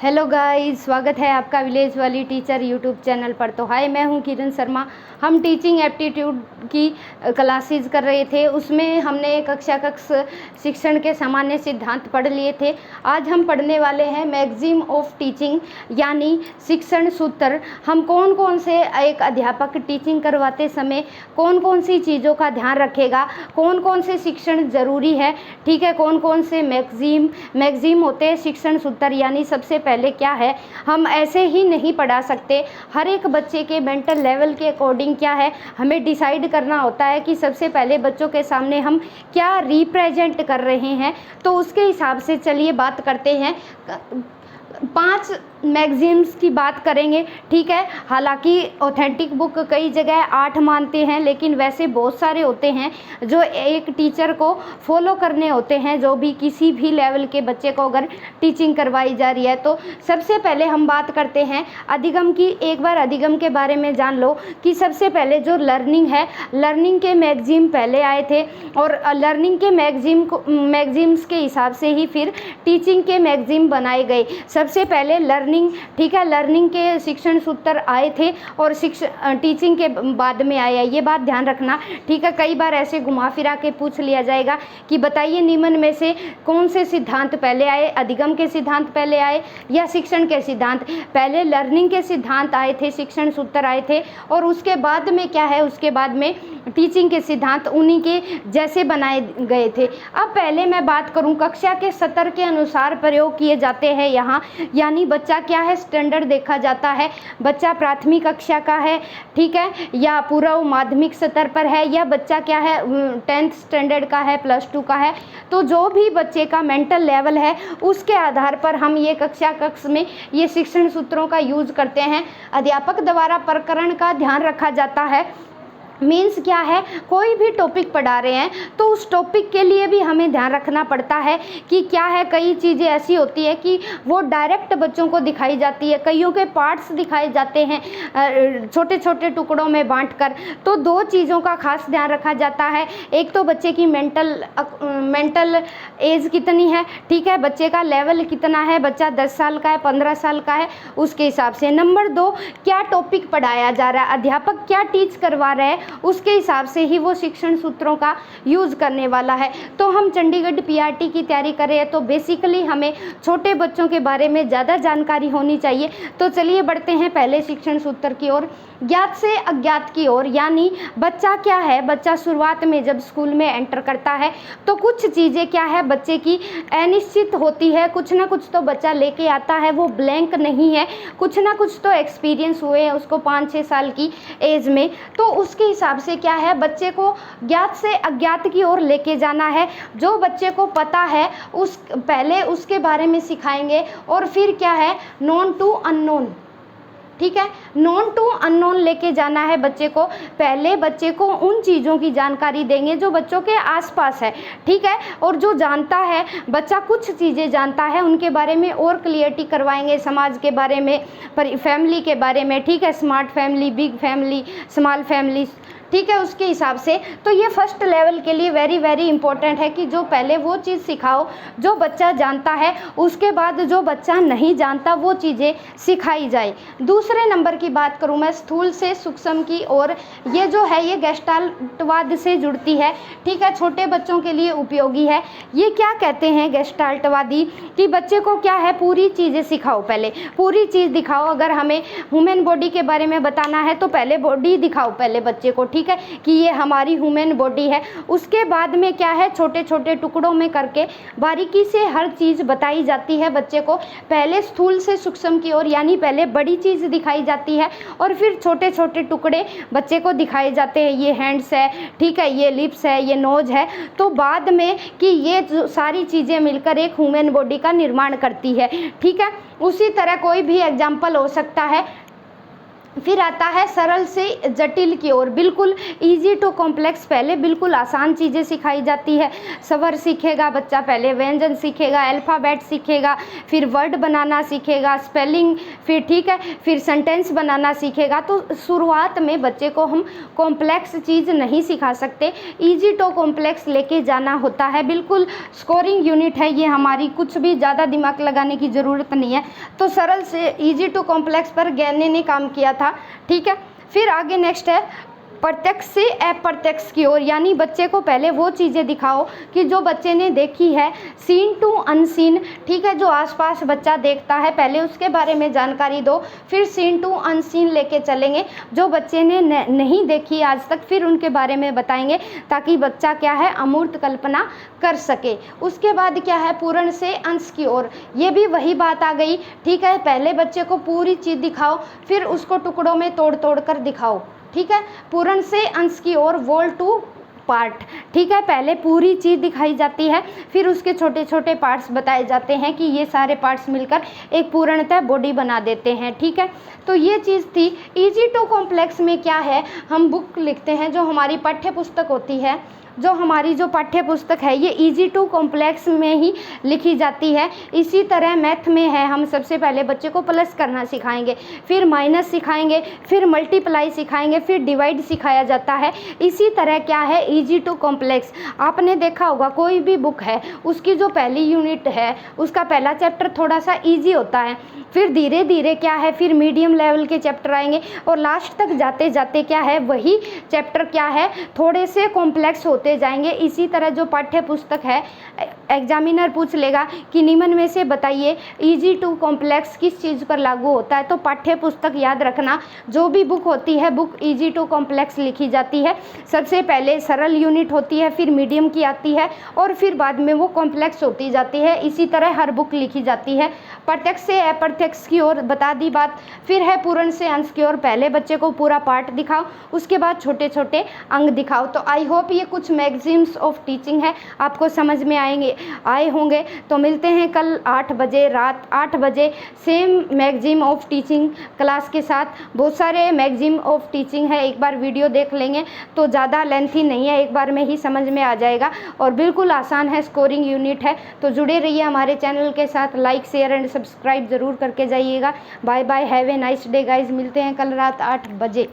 Hello guys, स्वागत है आपका विलेज वाली टीचर यूट्यूब चैनल पर। तो हाय, मैं हूं किरण शर्मा। हम टीचिंग एप्टीट्यूड की क्लासेस कर रहे थे, उसमें हमने कक्ष शिक्षण के सामान्य सिद्धांत पढ़ लिए थे। आज हम पढ़ने वाले हैं मैक्सिम ऑफ टीचिंग यानी शिक्षण सूत्र। हम कौन कौन से एक अध्यापक टीचिंग करवाते समय कौन कौन सी चीज़ों का ध्यान रखेगा, कौन कौन से शिक्षण ज़रूरी है, ठीक है, कौन कौन से मैक्सिम होते हैं शिक्षण सूत्र, यानी सबसे पहले क्या है। हम ऐसे ही नहीं पढ़ा सकते, हर एक बच्चे के मेंटल लेवल के अकॉर्डिंग क्या है हमें डिसाइड करना होता है कि सबसे पहले बच्चों के सामने हम क्या रिप्रेजेंट कर रहे हैं। तो उसके हिसाब से चलिए बात करते हैं। 5 मैगजीन्स की बात करेंगे, ठीक है। हालांकि ऑथेंटिक बुक कई जगह 8 मानते हैं, लेकिन वैसे बहुत सारे होते हैं जो एक टीचर को फॉलो करने होते हैं, जो भी किसी भी लेवल के बच्चे को अगर टीचिंग करवाई जा रही है। तो सबसे पहले हम बात करते हैं अधिगम की। एक बार अधिगम के बारे में जान लो कि सबसे पहले जो लर्निंग है, लर्निंग के मैगजीन पहले आए थे और लर्निंग के मैगजीन्स के हिसाब से ही फिर टीचिंग के मैगजीन बनाए गए। सबसे पहले लर्निंग, ठीक है, लर्निंग के शिक्षण सूत्र आए थे और टीचिंग के बाद में आया, ये बात ध्यान रखना, ठीक है। कई बार ऐसे घुमा फिरा के पूछ लिया जाएगा कि बताइए निम्न में से कौन से सिद्धांत पहले आए, अधिगम के सिद्धांत पहले आए या शिक्षण के सिद्धांत। पहले लर्निंग के सिद्धांत आए थे, शिक्षण सूत्र आए थे, और उसके बाद में क्या है, उसके बाद में टीचिंग के सिद्धांत उन्हीं के जैसे बनाए गए थे। अब पहले मैं बात करूं, कक्षा के सत्र के अनुसार प्रयोग किए जाते हैं यहाँ, यानी बच्चा क्या है स्टैंडर्ड देखा जाता है, बच्चा प्राथमिक कक्षा का है, ठीक है, या पूर्व माध्यमिक स्तर पर है, या बच्चा क्या है 10th स्टैंडर्ड का है, +2 का है। तो जो भी बच्चे का मेंटल लेवल है उसके आधार पर हम ये कक्ष में ये शिक्षण सूत्रों का यूज करते हैं। अध्यापक द्वारा प्रकरण का ध्यान रखा जाता है। मीन्स क्या है, कोई भी टॉपिक पढ़ा रहे हैं तो उस टॉपिक के लिए भी हमें ध्यान रखना पड़ता है कि क्या है, कई चीज़ें ऐसी होती है कि वो डायरेक्ट बच्चों को दिखाई जाती है, कईयों के पार्ट्स दिखाए जाते हैं छोटे छोटे टुकड़ों में बांटकर। तो 2 चीज़ों का खास ध्यान रखा जाता है। एक तो बच्चे की मेंटल एज कितनी है, ठीक है, बच्चे का लेवल कितना है, बच्चा 10 साल का है, 15 साल का है, उसके हिसाब से। नंबर 2, क्या टॉपिक पढ़ाया जा रहा है, अध्यापक क्या टीच करवा रहे हैं, उसके हिसाब से ही वो शिक्षण सूत्रों का यूज़ करने वाला है। तो हम चंडीगढ़ पीआरटी की तैयारी कर रहे हैं, तो बेसिकली हमें छोटे बच्चों के बारे में ज़्यादा जानकारी होनी चाहिए। तो चलिए बढ़ते हैं पहले शिक्षण सूत्र की ओर, ज्ञात से अज्ञात की ओर। यानी बच्चा क्या है, बच्चा शुरुआत में जब स्कूल में एंटर करता है तो कुछ चीज़ें क्या है बच्चे की अनिश्चित होती है, कुछ ना कुछ तो बच्चा लेके आता है, वो ब्लैंक नहीं है, कुछ ना कुछ तो एक्सपीरियंस हुए हैं उसको 5-6 साल की एज में। तो उसके हिसाब से क्या है बच्चे को ज्ञात से अज्ञात की ओर लेके जाना है। जो बच्चे को पता है पहले उसके बारे में सिखाएंगे, और फिर क्या है नॉन टू अननोन, ठीक है, नॉन टू अननोन लेके जाना है बच्चे को। पहले बच्चे को उन चीज़ों की जानकारी देंगे जो बच्चों के आसपास है, ठीक है, और जो जानता है बच्चा, कुछ चीज़ें जानता है उनके बारे में और क्लियरिटी करवाएंगे, समाज के बारे में, फैमिली के बारे में, ठीक है, smart family, big family, small family, ठीक है, उसके हिसाब से। तो ये फर्स्ट लेवल के लिए वेरी वेरी इंपॉर्टेंट है कि जो पहले वो चीज़ सिखाओ जो बच्चा जानता है, उसके बाद जो बच्चा नहीं जानता वो चीज़ें सिखाई जाए। दूसरे नंबर की बात करूँ मैं, स्थूल से सूक्ष्म की ओर, ये जो है ये गेस्टाल्टवाद से जुड़ती है, ठीक है, छोटे बच्चों के लिए उपयोगी है। ये क्या कहते हैं गेस्टाल्टवादी, कि बच्चे को क्या है पूरी चीज़ें सिखाओ, पहले पूरी चीज़ दिखाओ। अगर हमें ह्यूमन बॉडी के बारे में बताना है तो पहले बॉडी दिखाओ पहले बच्चे को, ठीक है, कि ये हमारी ह्यूमन बॉडी है। उसके बाद में क्या है छोटे छोटे टुकड़ों में करके बारीकी से हर चीज़ बताई जाती है बच्चे को। पहले स्थूल से सूक्ष्म की ओर, यानी पहले बड़ी चीज़ दिखाई जाती है और फिर छोटे छोटे टुकड़े बच्चे को दिखाए जाते हैं। ये हैंड्स है, ठीक है, ये लिप्स है, ये नोज है, तो बाद में कि ये सारी चीज़ें मिलकर एक ह्यूमन बॉडी का निर्माण करती है, ठीक है। उसी तरह कोई भी एग्जाम्पल हो सकता है, फिर आता है सरल से जटिल की ओर, बिल्कुल इजी टू कॉम्प्लेक्स। पहले बिल्कुल आसान चीज़ें सिखाई जाती है। स्वर सीखेगा बच्चा, पहले व्यंजन सीखेगा, अल्फ़ाबेट सीखेगा, फिर वर्ड बनाना सीखेगा, स्पेलिंग, फिर ठीक है, फिर सेंटेंस बनाना सीखेगा। तो शुरुआत में बच्चे को हम कॉम्प्लेक्स चीज़ नहीं सिखा सकते, इजी टू कॉम्प्लेक्स लेके जाना होता है। बिल्कुल स्कोरिंग यूनिट है ये हमारी, कुछ भी ज़्यादा दिमाग लगाने की ज़रूरत नहीं है। तो सरल से इजी टू कॉम्प्लेक्स पर गैने ने काम किया था, ठीक है। फिर आगे नेक्स्ट है प्रत्यक्ष से अप्रत्यक्ष की ओर, यानी बच्चे को पहले वो चीज़ें दिखाओ कि जो बच्चे ने देखी है, सीन टू अनसीन, ठीक है, जो आसपास बच्चा देखता है पहले उसके बारे में जानकारी दो, फिर सीन टू अनसीन लेके चलेंगे, जो बच्चे ने नहीं देखी आज तक फिर उनके बारे में बताएंगे, ताकि बच्चा क्या है अमूर्त कल्पना कर सके। उसके बाद क्या है पूर्ण से अंश की ओर, ये भी वही बात आ गई, ठीक है। पहले बच्चे को पूरी चीज़ दिखाओ, फिर उसको टुकड़ों में तोड़ तोड़ कर दिखाओ, ठीक है। पूर्ण से अंश की ओर, वोल टू पार्ट, ठीक है। पहले पूरी चीज़ दिखाई जाती है, फिर उसके छोटे छोटे पार्ट्स बताए जाते हैं कि ये सारे पार्ट्स मिलकर एक पूर्णतः बॉडी बना देते हैं, ठीक है। तो ये चीज़ थी। इजी टू कॉम्प्लेक्स में क्या है, हम बुक लिखते हैं, जो हमारी पाठ्य पुस्तक होती है, जो हमारी जो पाठ्य पुस्तक है ये इजी टू कॉम्प्लेक्स में ही लिखी जाती है। इसी तरह मैथ में है, हम सबसे पहले बच्चे को प्लस करना सिखाएंगे, फिर माइनस सिखाएंगे, फिर मल्टीप्लाई सिखाएंगे, फिर डिवाइड सिखाया जाता है। इसी तरह क्या है इजी टू कॉम्प्लेक्स, आपने देखा होगा कोई भी बुक है उसकी जो पहली यूनिट है उसका पहला चैप्टर थोड़ा सा ईजी होता है, फिर धीरे धीरे क्या है फिर मीडियम लेवल के चैप्टर आएंगे, और लास्ट तक जाते जाते क्या है वही चैप्टर क्या है थोड़े से कॉम्प्लेक्स होते जाएंगे। इसी तरह जो पाठ्य पुस्तक है, एग्जामिनर पूछ लेगा कि निम्न में से बताइए इजी टू कॉम्प्लेक्स किस चीज़ पर लागू होता है, तो पाठ्य पुस्तक याद रखना, जो भी बुक होती है बुक इजी टू कॉम्प्लेक्स लिखी जाती है। सबसे पहले सरल यूनिट होती है, फिर मीडियम की आती है, और फिर बाद में वो कॉम्प्लेक्स होती जाती है। इसी तरह हर बुक लिखी जाती है। प्रत्यक्ष से अप्रत्यक्ष की ओर बता दी बात। फिर है पूर्ण से अंश की ओर, पहले बच्चे को पूरा पार्ट दिखाओ, उसके बाद छोटे छोटे अंग दिखाओ। तो आई होप ये कुछ मैगजीम्स ऑफ टीचिंग है, आपको समझ में आए होंगे। तो मिलते हैं कल 8 बजे, रात 8 बजे सेम मैगजीम ऑफ टीचिंग क्लास के साथ। बहुत सारे मैगजीम ऑफ टीचिंग है, एक बार वीडियो देख लेंगे तो ज़्यादा लेंथी नहीं है, एक बार में ही समझ में आ जाएगा, और बिल्कुल आसान है, स्कोरिंग यूनिट है। तो जुड़े रहिए हमारे चैनल के साथ, लाइक शेयर एंड सब्सक्राइब ज़रूर करके जाइएगा। Bye bye, have a nice day guys. मिलते हैं कल रात 8 बजे।